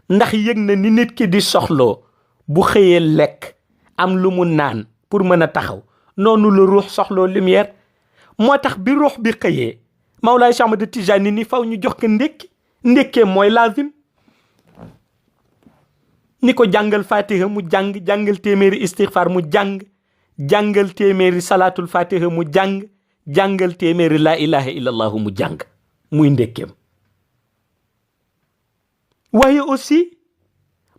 ndax yëg na ni nit ki di soxloo bu xëyee lekk am lu mu naan pour mën a taxaw, noonu la ruux soxloo lumière. moo tax bi ruux bi xëyee Mawlaay Cheikh Ahmed Tijani ni faw ñu jox ko ndékki. ndékkee mooy lazim, ni ko jàngal fatiha mu jàng, jàngal téeméeri istighfar mu jàng, jàngal téeméeri salatul fatiha mu jàng, jàngal téeméeri la ilaha illallahu mu jàng, muy ndékkeem. waaye aussi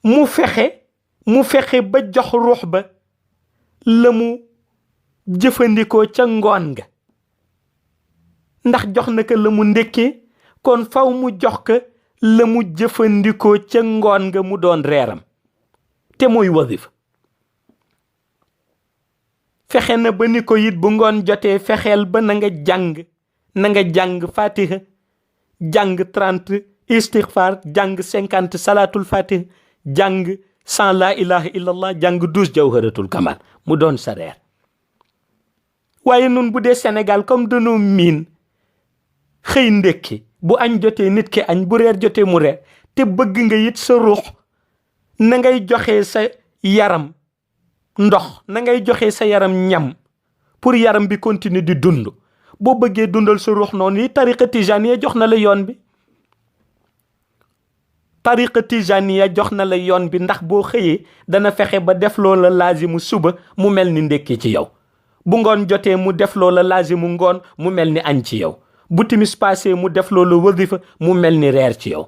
mu fexe ba jox ruux ba la mu jëfandikoo ca ngoon nga, ndax jox na ko la mu ndékkee, kon faw mu jox ko la mu jëfandikoo ca ngoon nga mu doon reeram, te mooy wasifa. fexe na ba ni ko it bu ngoon jotee fexeel ba na nga jàng fatiha, jàng 30 istighfar, jàng 50 salatul fatiha, jàng 100 la ilaha illallah, jàng 12 jawharatul kamal mu doon sa reer. waaye nun bu dee Sénégal comme dañoo miin xëy ndekki, bu añ jotee nit ki añ, bu reer jotee mu reer, te bëgg nga it sa ruux na ngay joxe sa yaram ndox, na ngay joxe sa yaram ñam pour yaram bi continue di dund. boo bëggee dundal sa ruux noonu yi tariqa tijaniya jox na la yoon bi. tariqa tijaniya jox na la yoon bi, ndax boo xëyee dana fexe ba def loola laazimu suba mu mel ni ndekki ci yow, bu ngoon jotee mu def loola laazimu ngoon mu mel ni añ ci yow, bu timis passé mu def loolu wasifa mu mel ni reer ci yow.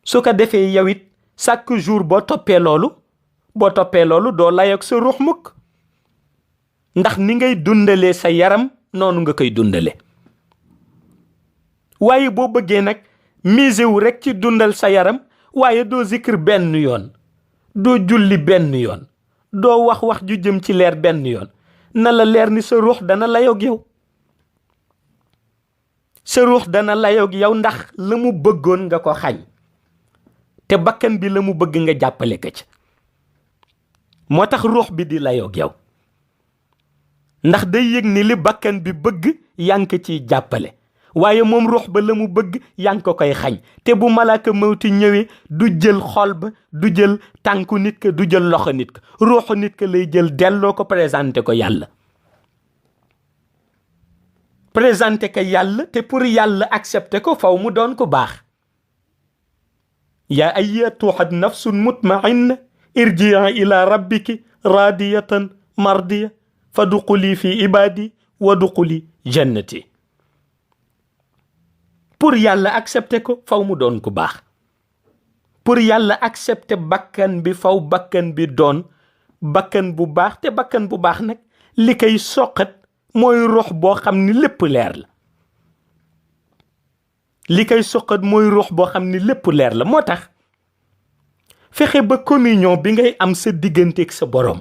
su ko defee yow it chaque jour boo toppee loolu doo layoog sa ruux mukk, ndax ni ngay dundalee sa yaram noonu nga koy dundale. waaye boo bëggee nag mise wu rek ci dundal sa yaram, waaye doo zikr benn yoon, doo julli benn yoon, doo wax ju jëm ci leer benn yoon, na la leer ni sa ruux dana layoog yow. sa ruux dana layoog yow ndax la mu bëggoon nga ko xañ, te bakkan bi la mu bëgg nga jàppale ko ci. moo tax ruux bi di layoog yow, ndax day yëg ni li bakkan bi bëgg yaa ngi ko ciy jàppale, waaye moom ruux ba la mu bëgg yaa ngi ko koy xañ. te bu malaaka mawti ñëwee du jël xol ba, du jël tànku nit ka, du jël loxo nit ka, ruuxu nit ka lay jël delloo ko présenté ko yàlla. présenté ko yàlla, te pour yàlla accepté ko faw mu doon ko baax. yaa ayyatuha nafsun mutma'inna irji'a ila rabbiki radiyatan mardiya fadxuli fi ibadi wadxuli jannati. pour yàlla accepté ko faw mu doon ku baax. pour yàlla accepté bakkan bi faw bakkan bi doon bakkan bu baax. te bakkan bu baax nag li koy soqat mooy ruux boo xam ni lépp leer la. li koy soqat mooy ruux boo xam ni lépp leer la. moo tax fexe ba communion bi ngay am sa digganteeg sa borom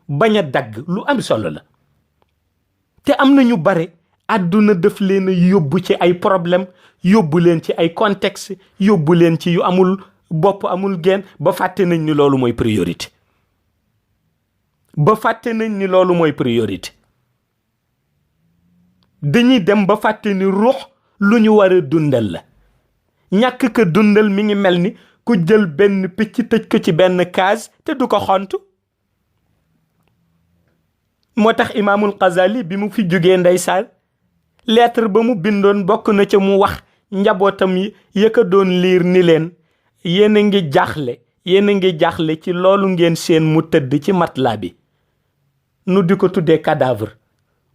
bañ a dagg lu am solo la. te am na ñu bare àdduna daf leen a yóbbu ci ay problème, yóbbu leen ci ay contexte, yóbbu leen ci yu amul bopp amul genn, ba fàtte nañ ni loolu mooy priorité. dañuy dem ba fàtte ni ruux lu ñu war a dundal la. ñàkk ko dundal mi ngi mel ni ku jël benn picc tëj ko ci benn case te du ko xontu. moo tax imaamul Ghazali bi mu fi jógee ndeysaan lettre ba mu bindoon bokk na ca mu wax njabootam yi yëkka doon liir ni leen yéen a ngi jaaxle ci loolu ngeen seen mu tëdd ci matelas bi nu di ko tuddee cadavre.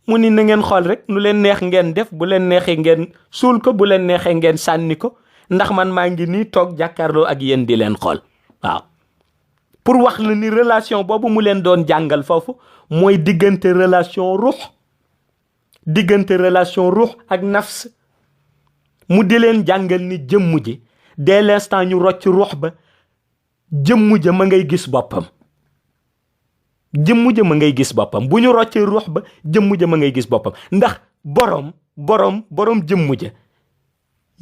mu ni na ngeen xool rek nu leen neex ngeen def, bu leen neexee ngeen suul ko, bu leen neexee ngeen sànni ko, ndax man maa ngi nii toog jàkkaarloo ak yéen di leen xool. waaw pour wax la ni relation boobu mu leen doon jàngal foofu mooy diggante relation ruux ak nafs. mu di leen jàngal ni jëmm ji dès l'instant ñu rocc ruux ba, jëmm ja ma ngay gis boppam. bu ñu roccee ruux ba jëmm ja ma ngay gis boppam. ndax borom jëmm ja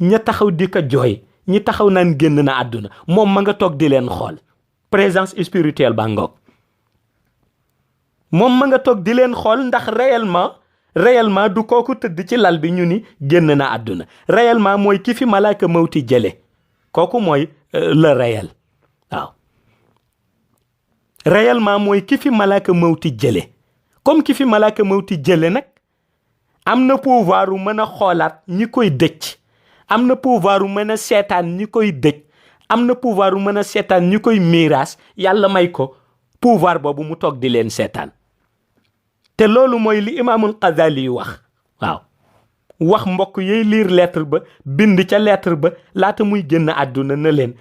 ña taxaw di ko jooy, ñi taxaw naan génn na àdduna, moom ma nga toog di leen xool. présence spirituelle baa ngoog. moom ma nga toog di leen xool ndax réellement du kooku tëdd ci lal bi ñu ni génn na àdduna. Réellement mooy ki fi malaaka mawti jële, kooku mooy le réel. waaw réellement mooy ki fi malaaka mawti jële. comme ki fi malaaka mawti jële nag am na pouvoir u mën a xoolaat ñi koy dëcc, am na pouvoir u mën a seetaan ñi koy dëj, am na pouvoir u mën a seetaan ñi koy miiraas. Yàlla may ko pouvoir boobu mu toog di leen seetaan. te loolu mooy li imaamul Ghazali yi wax mbokk yey lire lettre ba, bind ca lettre ba laata muy génn àdduna na leen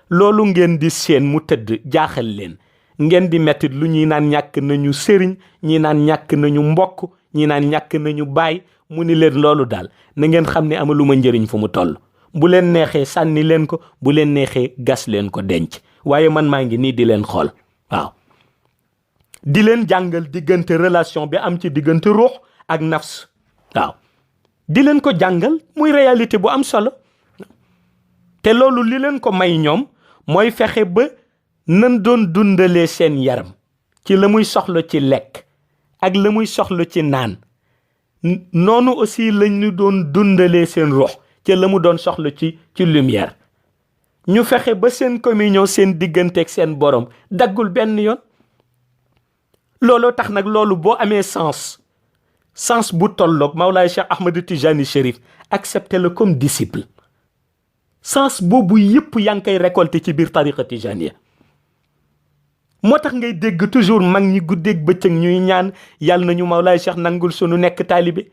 loolu ngeen di seen mu tëdd jaaxal leen, ngeen di mettit lu ñuy naan ñàkk nañu sëriñ, ñi naan ñàkk nañu mbokk, ñi naan ñàkk nañu baay. mu ni leen loolu daal na ngeen xam ne amaluma njëriñ fu mu toll. bu leen neexee sànni leen ko, bu leen neexee gas leen ko denc, waaye man maa ngi nii di leen xool. di leen jàngal diggante relation bi am ci diggante ruux ak nafs. di leen ko jàngal muy réalité bu am solo. te loolu li leen ko may ñoom mooy fexe ba nan doon dundalee seen yaram ci la muy soxla ci lekk ak la muy soxla ci naan, noonu aussi lañu doon dundalee seen ruux ci la mu doon soxla ci lumière. ñu fexe ba seen communion seen digganteeg seen borom daggul benn yoon. looloo tax nag loolu boo amee sens bu tolloog Mawlaay Cheikh Ahmed Tijani Chérif accepté le comme disciple. sens boobu yëpp yaa ngi koy récolté ci biir tariqa tijaniya. moo tax ngay dégg toujours mag ñi guddeeg bëccëg ñuy ñaan yàlla nañu Mawlaay Cheikh nangul sunu nekk taalibe.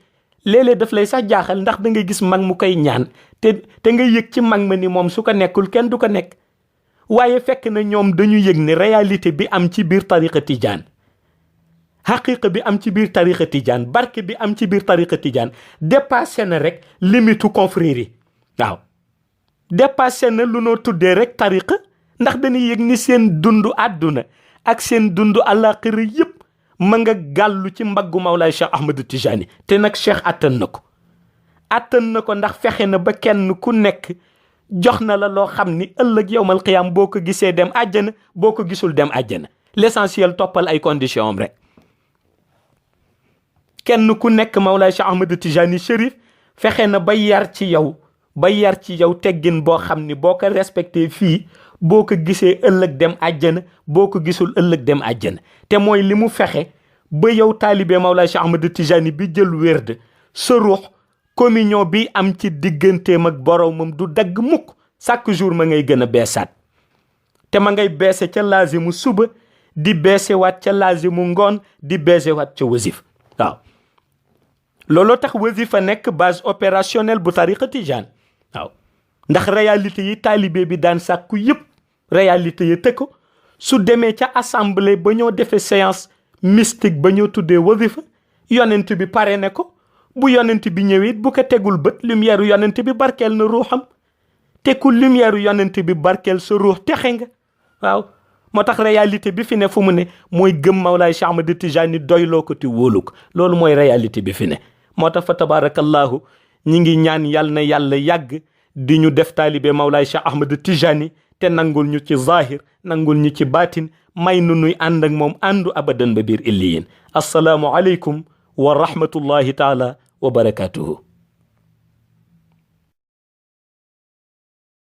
léeg-léeg daf lay sax jaaxal ndax da ngay gis mag mu koy ñaan te nga yëg ci mag ma ni moom su ko nekkul kenn du ko nekk. waaye fekk na ñoom dañu yëg ne réalité bi am ci biir tariqa tijaan, xaqiqa bi am ci biir tariqa tijaan, barke bi am ci biir tariqa tijaan dépassé na rek limitu confrérie. dépassé na lu noo tuddee rek tariqa, ndax dañuy yëg ni seen dundu àdduna ak seen dundu àllaaxira yëpp ma nga gàllu ci mbaggu Mawlaay Cheikh Ahmed Tijani. te nag Cheikh attan na ko ndax fexe na ba kenn ku nekk jox na la loo xam ni ëllëg yawmal qiyaam boo ko gisee dem àjjana, boo ko gisul dem àjjana. l'essentiel toppal ay conditions am rek. kenn ku nekk Mawlaay Cheikh Ahmed Tijani Chérif fexe na ba yar ci yow teggin boo xam ni boo ko respecté fii, boo ko gisee ëllëg dem àjjana, boo ko gisul ëllëg dem àjjana. te mooy li mu fexe ba yow taalibe Mawlaay Cheikh Ahmed Tijani bi jël wérd, sa ruux communion bi am ci digganteem ak boromam du dagg mukk. chaque jour ma ngay gën a beesaat, te ma ngay beese ca laazimu suba, di beese waat ca laazimu ngoon, di beese waat ca wasif. looloo tax wasifa nekk base opérationnelle bu tariqa tijaan. ndax réalité yi taalibe bi daan sàkku yëpp réalité yi te ko su demee ca assemblée ba ñoo defee séance mystique ba ñoo tuddee wasifa, yonent bi pare ne ko. bu yonent bi ñëwee bu ko tegul bët, lumière yonent bi barkeel na ruuxam. te ku lumière yonent bi barkeel sa ruux texe nga. moo tax réalité bi fi ne fu mu ne mooy gëm Mawlaay Cheikh Ahmed Tijani doyloo ko te wóolu ko. loolu mooy réalité bi fi ne. moo tax fa tabarakallahu ñi ngi ñaan yàlla na yàlla yàgg di ñu def taalibe Mawlaay Cheikh Ahmed Tijani te nangul ñu ci zahir, nangul ñu ci baatin, may nu nuy ànd ak moom àndu abadan ba biir illiyin. assalaamu aleykum wa rahmatullahi taala wa barakatuhu.